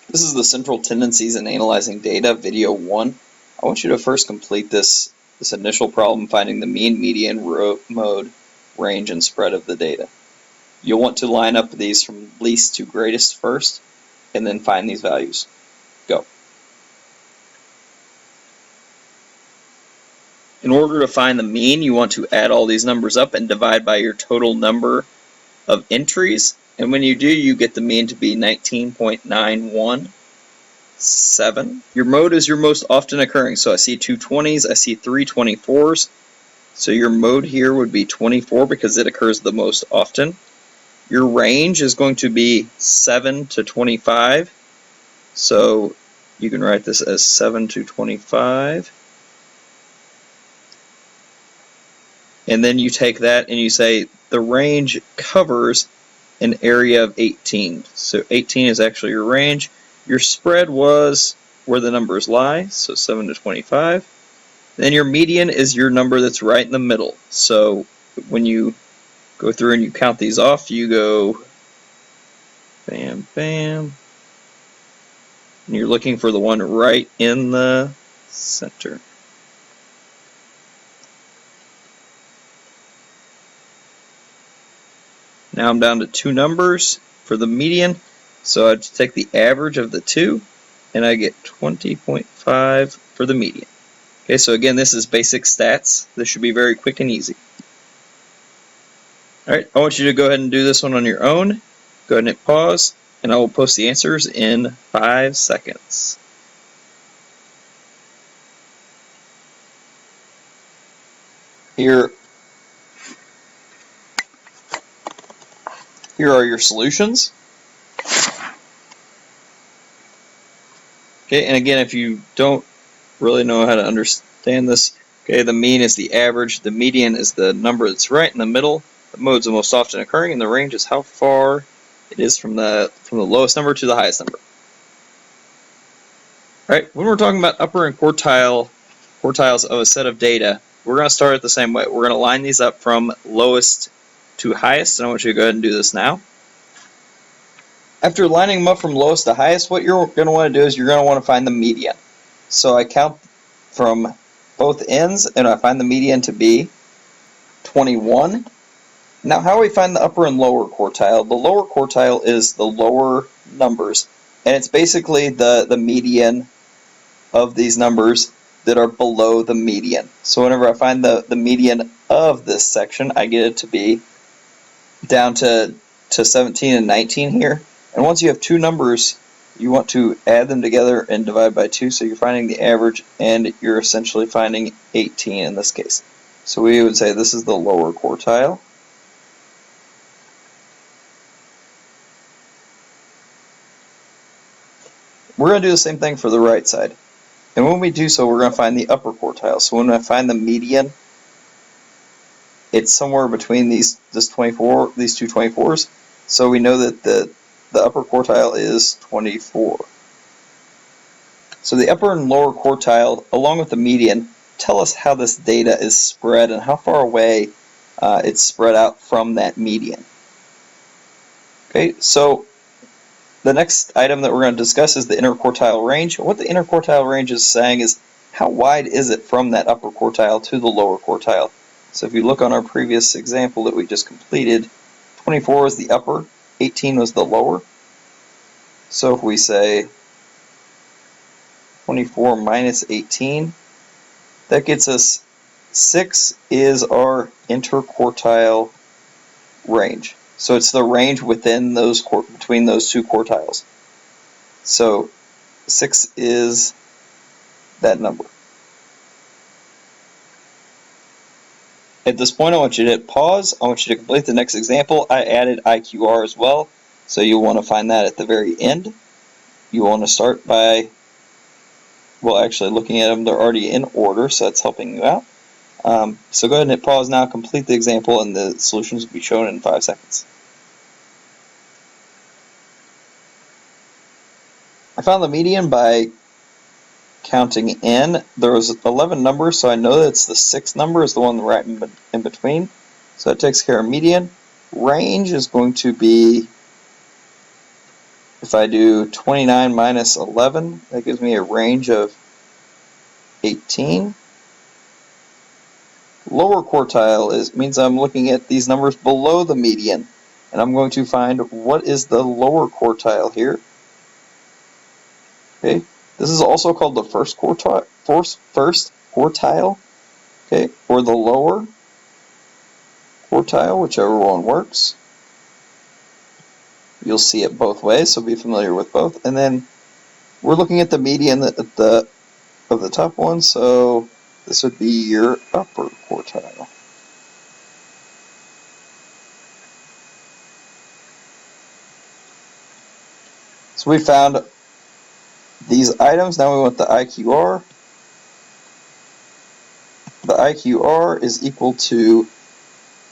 This is the Central Tendencies in Analyzing Data, Video 1. I want you to first complete this initial problem finding the mean, median, mode, range, and spread of the data. You'll want to line up these from least to greatest first, and then find these values. Go. In order to find the mean, you want to add all these numbers up and divide by your total number of entries. And when you do, you get the mean to be 19.917. Your mode is your most often occurring. So I see 2 20s, I see 3 24s. So your mode here would be 24 because it occurs the most often. Your range is going to be 7 to 25. So you can write this as 7 to 25. And then you take that and you say the range covers an area of 18. So 18 is actually your range. Your spread was where the numbers lie, so 7 to 25. Then your median is your number that's right in the middle. So when you go through and you count these off, you go bam, bam. And you're looking for the one right in the center. Now I'm down to 2 numbers for the median, so I just take the average of the 2, and I get 20.5 for the median. Okay, so again, this is basic stats. This should be very quick and easy. Alright, I want you to go ahead and do this one on your own. Go ahead and hit pause, and I will post the answers in 5 seconds. Here are your solutions. Okay, and again, if you don't really know how to understand this, okay, the mean is the average, the median is the number that's right in the middle, the mode's the most often occurring, and the range is how far it is from the lowest number to the highest number. Alright, when we're talking about upper and quartiles of a set of data, we're going to start it the same way. We're going to line these up from lowest to highest, and I want you to go ahead and do this now. After lining them up from lowest to highest, what you're going to want to do is you're going to want to find the median. So I count from both ends, and I find the median to be 21. Now, how do we find the upper and lower quartile? The lower quartile is the lower numbers, and it's basically the median of these numbers that are below the median. So whenever I find the median of this section, I get it to be down to 17 and 19 here. And once you have 2 numbers, you want to add them together and divide by 2, so you're finding the average, and you're essentially finding 18 in this case. So we would say this is the lower quartile. We're going to do the same thing for the right side. And when we do so, we're going to find the upper quartile. So when I find the median, it's somewhere between these two 24s. So we know that the upper quartile is 24. So the upper and lower quartile, along with the median, tell us how this data is spread and how far away it's spread out from that median. Okay, so the next item that we're going to discuss is the interquartile range. What the interquartile range is saying is how wide is it from that upper quartile to the lower quartile. So if you look on our previous example that we just completed, 24 is the upper, 18 was the lower. So if we say 24 minus 18, that gets us 6 is our interquartile range. So it's the range within those between those 2 quartiles. So 6 is that number. At this point, I want you to hit pause. I want you to complete the next example. I added IQR as well, so you'll want to find that at the very end. You want to start by, well, actually looking at them, they're already in order, so that's helping you out. So go ahead and hit pause now, complete the example, and the solutions will be shown in 5 seconds. I found the median by counting in. There was 11 numbers, so I know that it's the 6th number is the one right in between. So that takes care of median. Range is going to be If I do 29 minus 11, that gives me a range of 18. Lower quartile means I'm looking at these numbers below the median, and I'm going to find what is the lower quartile here. Okay, this is also called the first quartile, okay, or the lower quartile, whichever one works. You'll see it both ways, so be familiar with both. And then we're looking at the median of the top one, so this would be your upper quartile. So we found these items. Now we want the IQR. The IQR is equal to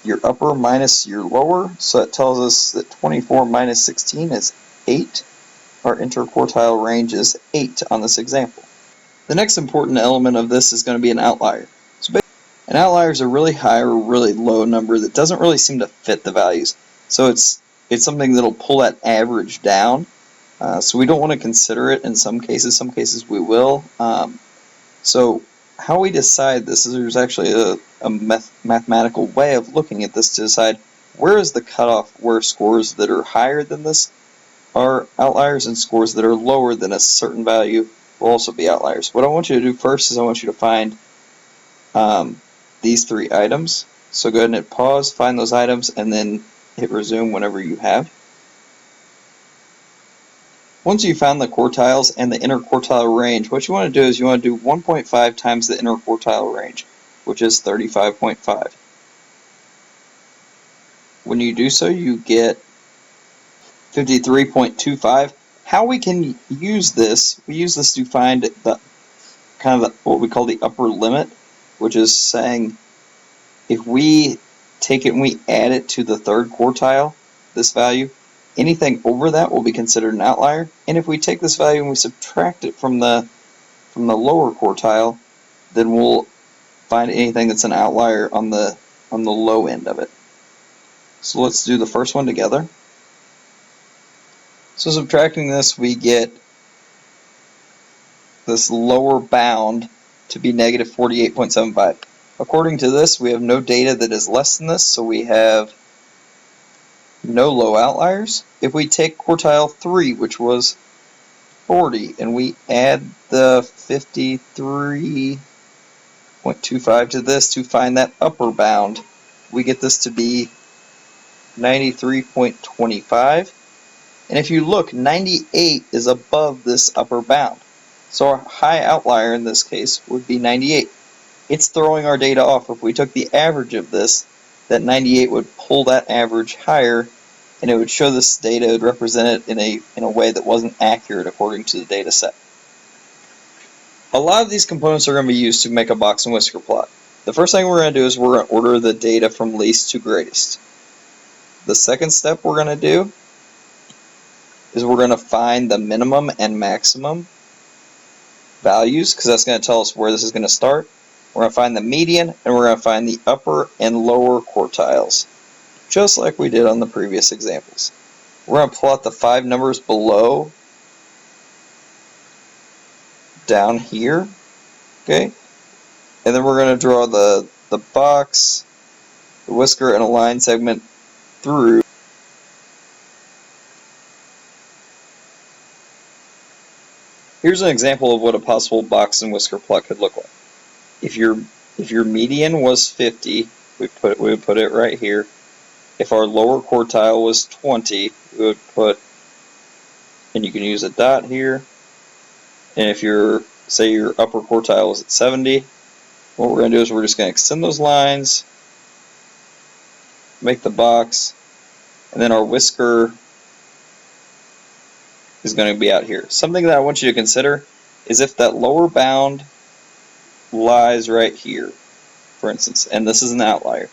your upper minus your lower, so that tells us that 24 minus 16 is 8. Our interquartile range is 8 on this example. The next important element of this is going to be an outlier. So an outlier is a really high or really low number that doesn't really seem to fit the values. So it's something that'll pull that average down. So we don't want to consider it in some cases. Some cases we will. So how we decide this is there's actually a mathematical way of looking at this to decide where is the cutoff where scores that are higher than this are outliers and scores that are lower than a certain value will also be outliers. What I want you to do first is I want you to find these 3 items. So go ahead and hit pause, find those items, and then hit resume whenever you have. Once you've found the quartiles and the interquartile range, what you want to do is you want to do 1.5 times the interquartile range, which is 35.5. When you do so, you get 53.25. How we can use this, we use this to find the kind of what we call the upper limit, which is saying if we take it and we add it to the third quartile, this value, anything over that will be considered an outlier. And if we take this value and we subtract it from the lower quartile, then we'll find anything that's an outlier on the low end of it. So let's do the first one together. So subtracting this, we get this lower bound to be negative 48.75. According to this, we have no data that is less than this, so we have no low outliers. If we take quartile 3, which was 40, and we add the 53.25 to this to find that upper bound, we get this to be 93.25. And if you look, 98 is above this upper bound. So our high outlier in this case would be 98. It's throwing our data off. If we took the average of this, that 98 would pull that average higher, and it would show this data, it would represent it in a way that wasn't accurate according to the data set. A lot of these components are going to be used to make a box and whisker plot. The first thing we're going to do is we're going to order the data from least to greatest. The second step we're going to do is we're going to find the minimum and maximum values, because that's going to tell us where this is going to start. We're going to find the median, and we're going to find the upper and lower quartiles, just like we did on the previous examples. We're going to plot the 5 numbers below down here, okay? And then we're going to draw the box, the whisker, and a line segment through. Here's an example of what a possible box and whisker plot could look like. If your median was 50, we would put it right here. If our lower quartile was 20, we would put, and you can use a dot here. And if say your upper quartile was at 70, what we're going to do is we're just going to extend those lines, make the box, and then our whisker is going to be out here. Something that I want you to consider is if that lower bound lies right here, for instance, and this is an outlier,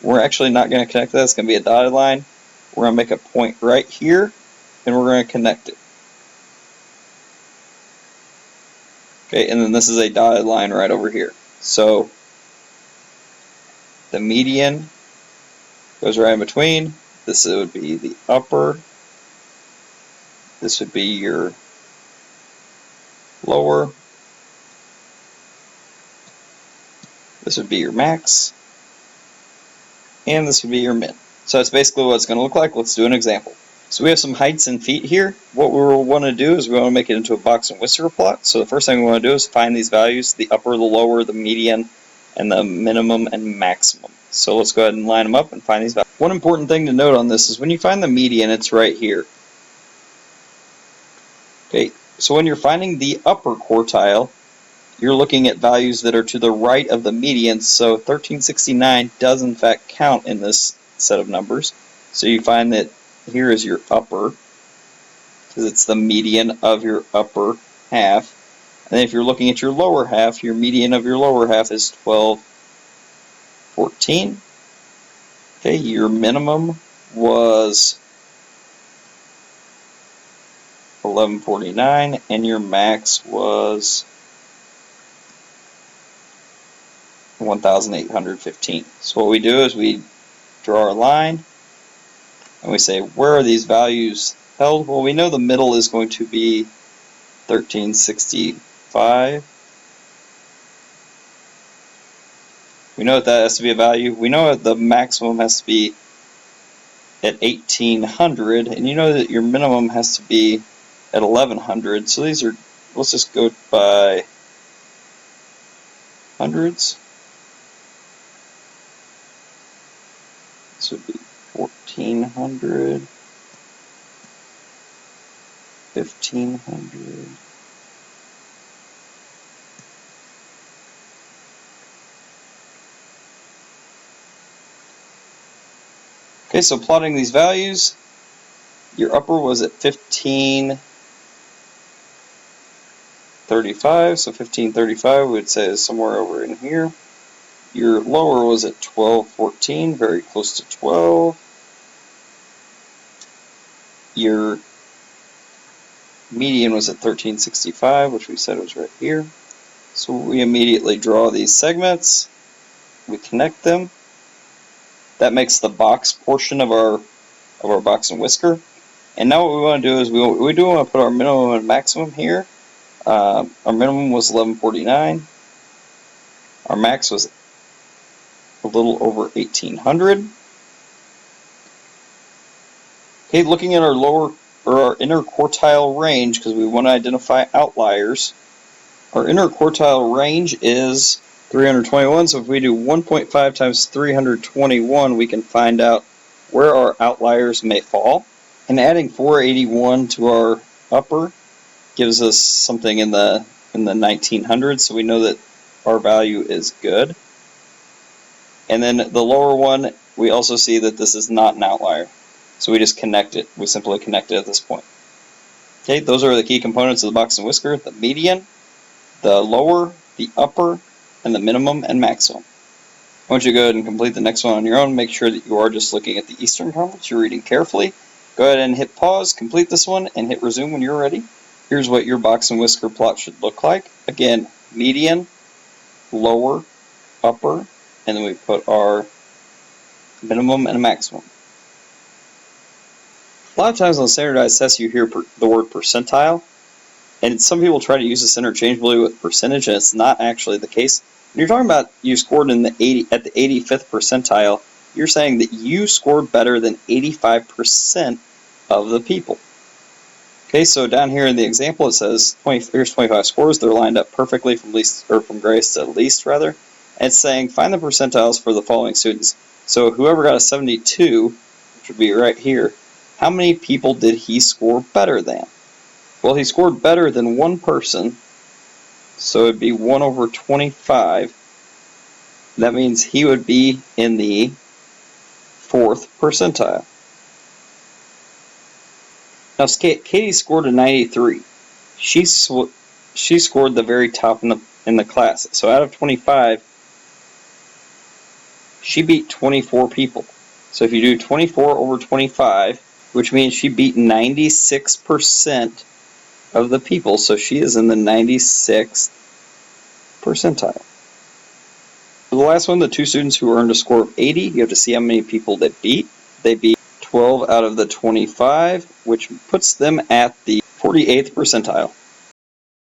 we're actually not going to connect that. It's going to be a dotted line. We're going to make a point right here, and we're going to connect it. Okay, and then this is a dotted line right over here. So the median goes right in between. This would be the upper This would be your lower. This would be your max. And this would be your min. So that's basically what it's going to look like. Let's do an example. So we have some heights and feet here. What we want to do is we want to make it into a box and whisker plot. So the first thing we want to do is find these values, the upper, the lower, the median, and the minimum and maximum. So let's go ahead and line them up and find these values. One important thing to note on this is when you find the median, it's right here. Okay, so when you're finding the upper quartile, you're looking at values that are to the right of the median, so 1369 does in fact count in this set of numbers. So you find that here is your upper, because it's the median of your upper half. And if you're looking at your lower half, your median of your lower half is 1214. Okay, your minimum was 1149, and your max was 1815. So what we do is we draw our line and we say, where are these values held? Well, we know the middle is going to be 1365. We know that has to be a value. We know that the maximum has to be at 1800, and you know that your minimum has to be at 1100. So these are, let's just go by hundreds. This would be 1400, 1500. Okay, so plotting these values, your upper was at 1535, so 1535 we would say is somewhere over in here. Your lower was at 1214, very close to 12. Your median was at 1365, which we said was right here. So we immediately draw these segments, we connect them. That makes the box portion of our box and whisker. And now what we want to do is we want to put our minimum and maximum here. Our minimum was 1149. Our max was a little over 1800. Okay, looking at our lower or our interquartile range, because we want to identify outliers. Our interquartile range is 321, so if we do 1.5 times 321, we can find out where our outliers may fall. And adding 481 to our upper gives us something in the 1900s, so we know that our value is good. And then the lower one, we also see that this is not an outlier, so we just connect it. We simply connect it at this point. Okay, those are the key components of the box and whisker: the median, the lower, the upper, and the minimum and maximum. I want you to go ahead and complete the next one on your own. Make sure that you are just looking at the Eastern Conference. You're reading carefully. Go ahead and hit pause, complete this one, and hit resume when you're ready. Here's what your box and whisker plot should look like. Again, median, lower, upper, and then we put our minimum and maximum. A lot of times on standardized tests you hear the word percentile, and some people try to use this interchangeably with percentage, and it's not actually the case. When you're talking about you scored at the 85th percentile, you're saying that you scored better than 85% of the people. Okay, so down here in the example it says here's 25 scores. They're lined up perfectly from greatest to least rather. And it's saying find the percentiles for the following students. So whoever got a 72, which would be right here, how many people did he score better than? Well, he scored better than one person, so it would be 1 over 25. That means he would be in the 4th percentile. Now, Katie scored a 93. She scored the very top in the class. So out of 25, she beat 24 people. So if you do 24 over 25, which means she beat 96% of the people, so she is in the 96th percentile. For the last one, the two students who earned a score of 80, you have to see how many people they beat. They beat 12 out of the 25, which puts them at the 48th percentile.